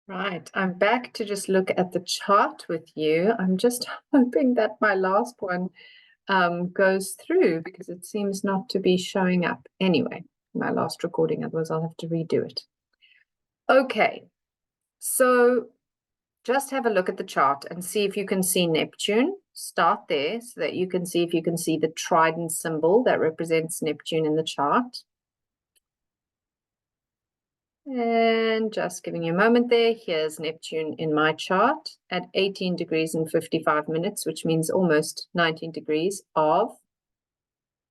Right, I'm back to just look at the chart with you. I'm just hoping that my last one goes through because it seems not to be showing up. Anyway, my last recording, otherwise I'll have to redo it. Okay, so just have a look at the chart and see if you can see Neptune. Start there so that you can see if you can see the trident symbol that represents Neptune in the chart. And just giving you a moment there, here's Neptune in my chart at 18 degrees and 55 minutes, which means almost 19 degrees of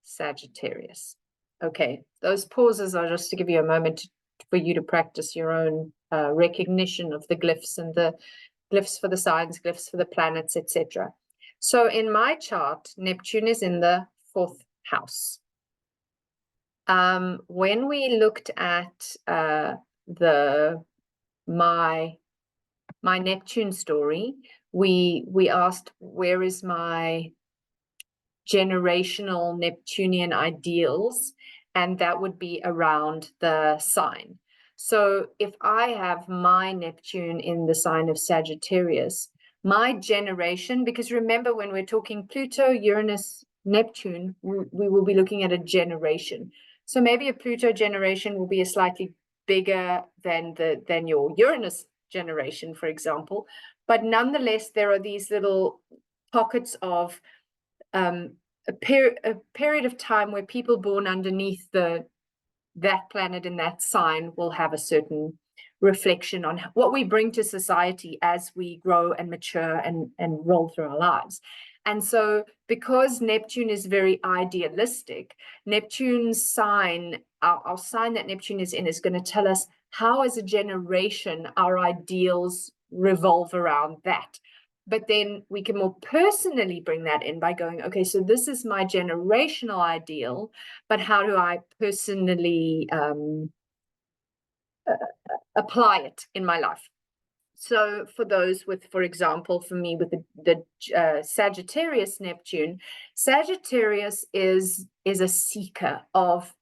Sagittarius. Okay, those pauses are just to give you a moment for you to practice your own recognition of the glyphs and the glyphs for the signs, glyphs for the planets, etc. So in my chart, Neptune is in the 4th house. When we looked at my Neptune story, we asked, where is my generational Neptunian ideals? And that would be around the sign. So if I have my Neptune in the sign of Sagittarius, my generation, because remember when we're talking Pluto, Uranus, Neptune, we will be looking at a generation. So maybe a Pluto generation will be a slightly bigger than your Uranus generation, for example. But nonetheless, there are these little pockets of a period of time where people born underneath that planet and that sign will have a certain reflection on what we bring to society as we grow and mature and roll through our lives. And so because Neptune is very idealistic, Neptune's sign, our sign that Neptune is in, is going to tell us how as a generation our ideals revolve around that. But then we can more personally bring that in by going, okay, so this is my generational ideal, but how do I personally apply it in my life? So for those with, for example, for me with the Sagittarius Neptune, Sagittarius is a seeker of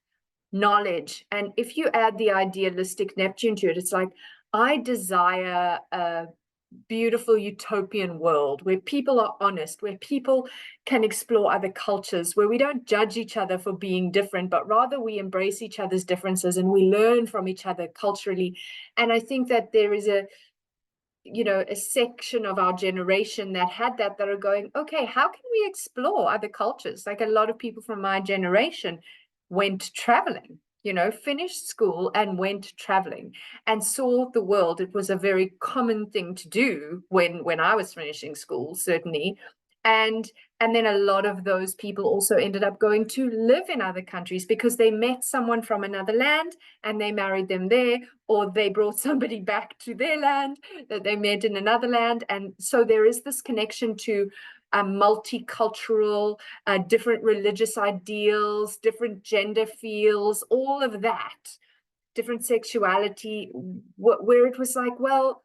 knowledge. And if you add the idealistic Neptune to it, it's like, I desire a beautiful utopian world where people are honest, where people can explore other cultures, where we don't judge each other for being different, but rather we embrace each other's differences and we learn from each other culturally. And I think that there is a section of our generation that had that are going, okay, how can we explore other cultures? Like a lot of people from my generation went traveling, finished school and went traveling and saw the world. It was a very common thing to do when I was finishing school, certainly. And then a lot of those people also ended up going to live in other countries because they met someone from another land and they married them there, or they brought somebody back to their land that they met in another land. And so there is this connection to multicultural, different religious ideals, different gender feels, all of that, different sexuality, where it was like, well,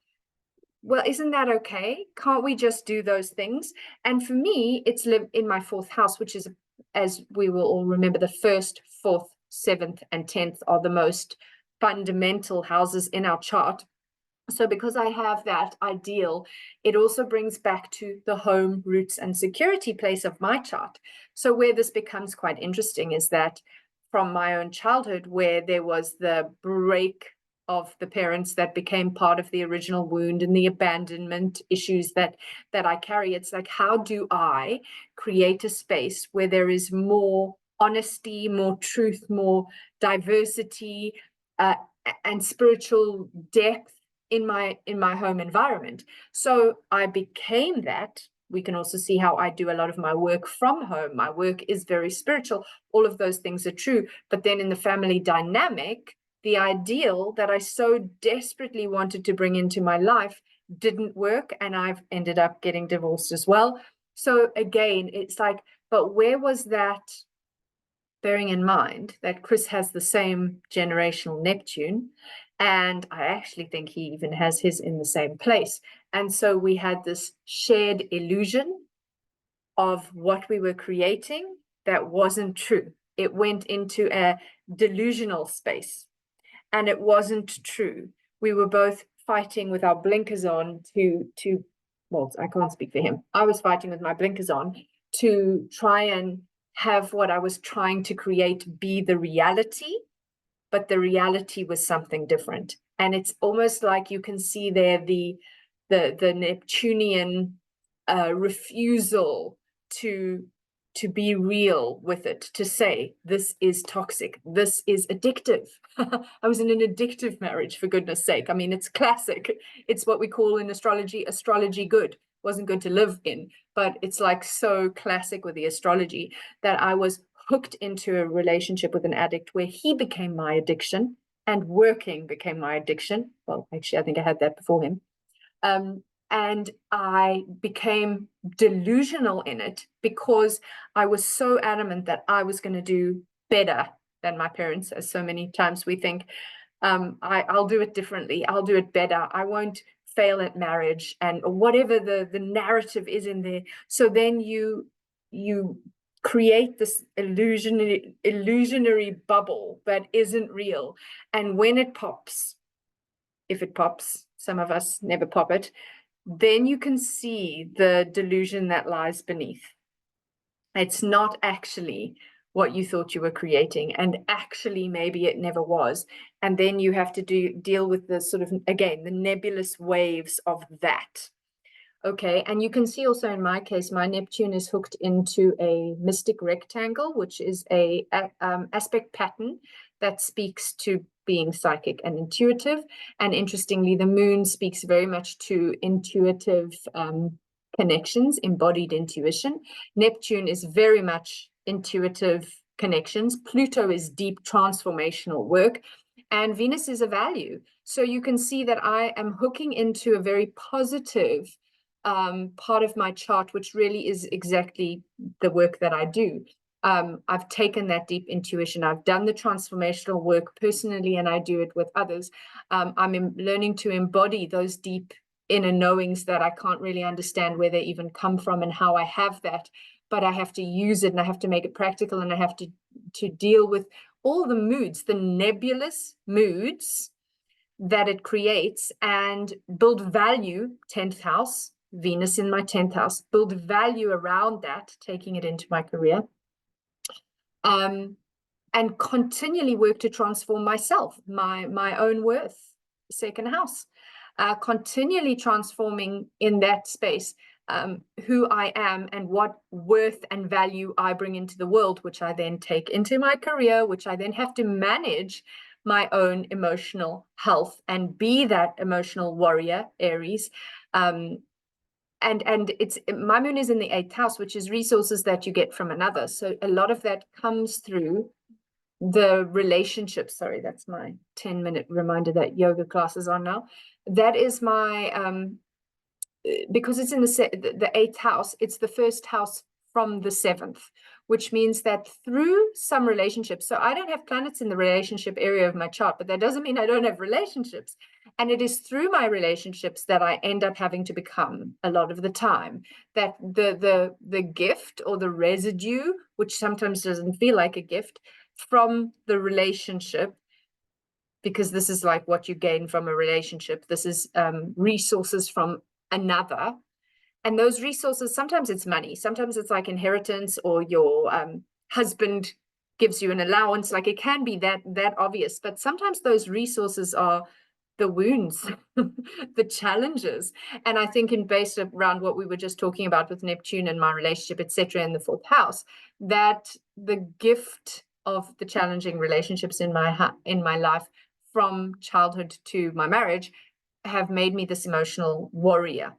isn't that okay? Can't we just do those things? And for me, it's live in my 4th house, which is, as we will all remember, the 1st, 4th, 7th, and 10th are the most fundamental houses in our chart. So because I have that ideal, it also brings back to the home, roots, and security place of my chart. So where this becomes quite interesting is that from my own childhood, where there was the break of the parents that became part of the original wound and the abandonment issues that I carry, it's like, how do I create a space where there is more honesty, more truth, more diversity, and spiritual depth in my home environment? So I became that. We can also see how I do a lot of my work from home. My work is very spiritual. All of those things are true. But then in the family dynamic, the ideal that I so desperately wanted to bring into my life didn't work, and I've ended up getting divorced as well. So again, it's like, but where was that, bearing in mind that Chris has the same generational Neptune, and I actually think he even has his in the same place. And so we had this shared illusion of what we were creating that wasn't true. It went into a delusional space, and it wasn't true. We were both fighting with our blinkers on well, I can't speak for him. I was fighting with my blinkers on to try and have what I was trying to create be the reality, but the reality was something different. And it's almost like you can see there the Neptunian refusal to be real with it, to say this is toxic, this is addictive. I was in an addictive marriage, for goodness sake. I mean, it's classic. It's what we call in astrology good. Wasn't good to live in, but it's like so classic with the astrology that I was hooked into a relationship with an addict where he became my addiction and working became my addiction. Well, actually, I think I had that before him. And I became delusional in it because I was so adamant that I was going to do better than my parents, as so many times we think. I'll do it differently. I'll do it better. I won't fail at marriage, and whatever the narrative is in there. So then you create this illusionary bubble that isn't real. And when it pops, if it pops, some of us never pop it, then you can see the delusion that lies beneath. It's not actually what you thought you were creating, and actually maybe it never was. And then you have to deal with the sort of, again, the nebulous waves of that. Okay, and you can see also in my case, my Neptune is hooked into a mystic rectangle, which is a aspect pattern that speaks to being psychic and intuitive. And interestingly, the moon speaks very much to intuitive connections, embodied intuition. Neptune is very much intuitive connections. Pluto is deep transformational work. And Venus is a value. So you can see that I am hooking into a very positive part of my chart, which really is exactly the work that I do. I've taken that deep intuition. I've done the transformational work personally, and I do it with others. I'm learning to embody those deep inner knowings that I can't really understand where they even come from and how I have that, but I have to use it and I have to make it practical, and I have to deal with all the moods, the nebulous moods that it creates, and build value. 10th house, Venus in my 10th house, build value around that, taking it into my career, and continually work to transform myself, my own worth. Second house, continually transforming in that space, who I am and what worth and value I bring into the world, which I then take into my career, which I then have to manage my own emotional health and be that emotional warrior, Aries. And it's, my moon is in the 8th house, which is resources that you get from another. So a lot of that comes through the relationship. Sorry, that's my 10-minute reminder that yoga class is on now. That is my because it's in the 8th house, it's the first house from the 7th, which means that through some relationships, so I don't have planets in the relationship area of my chart, but that doesn't mean I don't have relationships. And it is through my relationships that I end up having to become a lot of the time, that the gift or the residue, which sometimes doesn't feel like a gift, from the relationship, because this is like what you gain from a relationship. This is resources from another. And those resources, sometimes it's money, sometimes it's like inheritance, or your husband gives you an allowance. Like, it can be that obvious, but sometimes those resources are the wounds, the challenges. And I think, in based around what we were just talking about with Neptune and my relationship, etc., in the 4th house, that the gift of the challenging relationships in my life from childhood to my marriage have made me this emotional warrior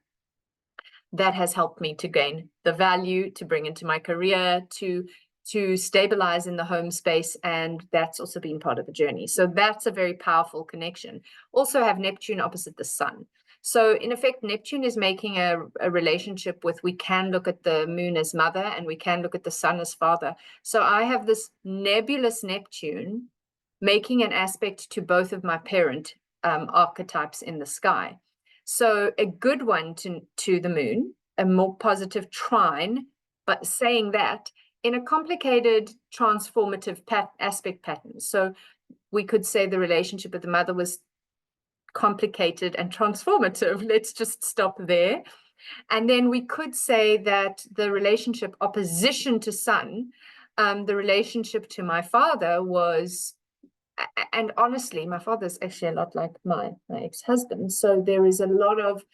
that has helped me to gain the value, to bring into my career, to stabilize in the home space. And that's also been part of the journey. So that's a very powerful connection. Also have Neptune opposite the sun. So in effect, Neptune is making a relationship with, we can look at the moon as mother and we can look at the sun as father. So I have this nebulous Neptune making an aspect to both of my parent archetypes in the sky. So a good one to the moon, a more positive trine, but saying that in a complicated transformative aspect pattern. So we could say the relationship with the mother was complicated and transformative. Let's just stop there. And then we could say that the relationship opposition to sun, the relationship to my father was, and honestly, my father's actually a lot like my ex-husband. So there is a lot of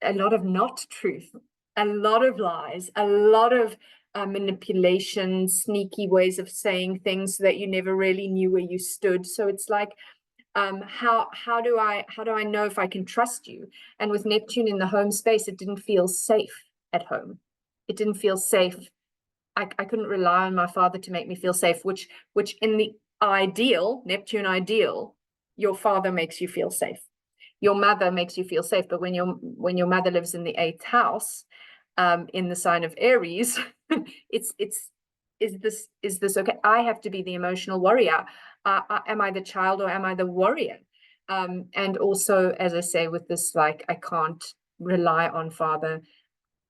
not truth, a lot of lies, a lot of manipulation, sneaky ways of saying things so that you never really knew where you stood. So it's like, how do I know if I can trust you? And with Neptune in the home space, it didn't feel safe at home. It didn't feel safe. I couldn't rely on my father to make me feel safe, which in the ideal, Neptune ideal, your father makes you feel safe. Your mother makes you feel safe. But when your mother lives in the 8th house, in the sign of Aries, is this okay? I have to be the emotional warrior. Am I the child or am I the warrior? And also, as I say, with this, like, I can't rely on father.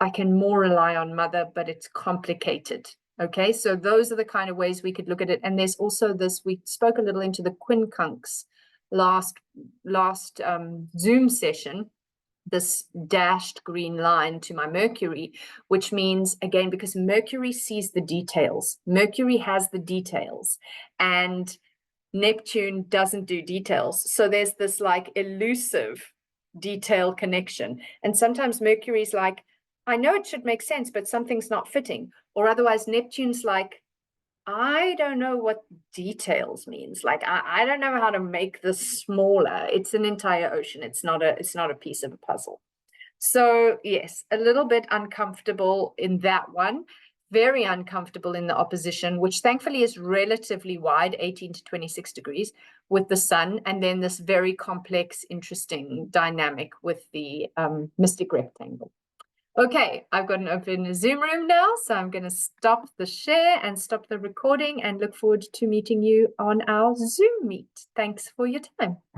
I can more rely on mother, but it's complicated. Okay, so those are the kind of ways we could look at it. And there's also this, we spoke a little into the quincunx last Zoom session, this dashed green line to my Mercury, which means, again, because Mercury sees the details, Mercury has the details, and Neptune doesn't do details. So there's this like elusive detail connection. And sometimes Mercury's like, I know it should make sense, but something's not fitting. Or otherwise Neptune's like, I don't know what details means. Like, I don't know how to make this smaller. It's an entire ocean. It's not a piece of a puzzle. So yes, a little bit uncomfortable in that one, very uncomfortable in the opposition, which thankfully is relatively wide, 18 to 26 degrees with the sun, and then this very complex, interesting dynamic with the mystic rectangle. Okay, I've got an open Zoom room now, so I'm going to stop the share and stop the recording and look forward to meeting you on our Zoom meet. Thanks for your time.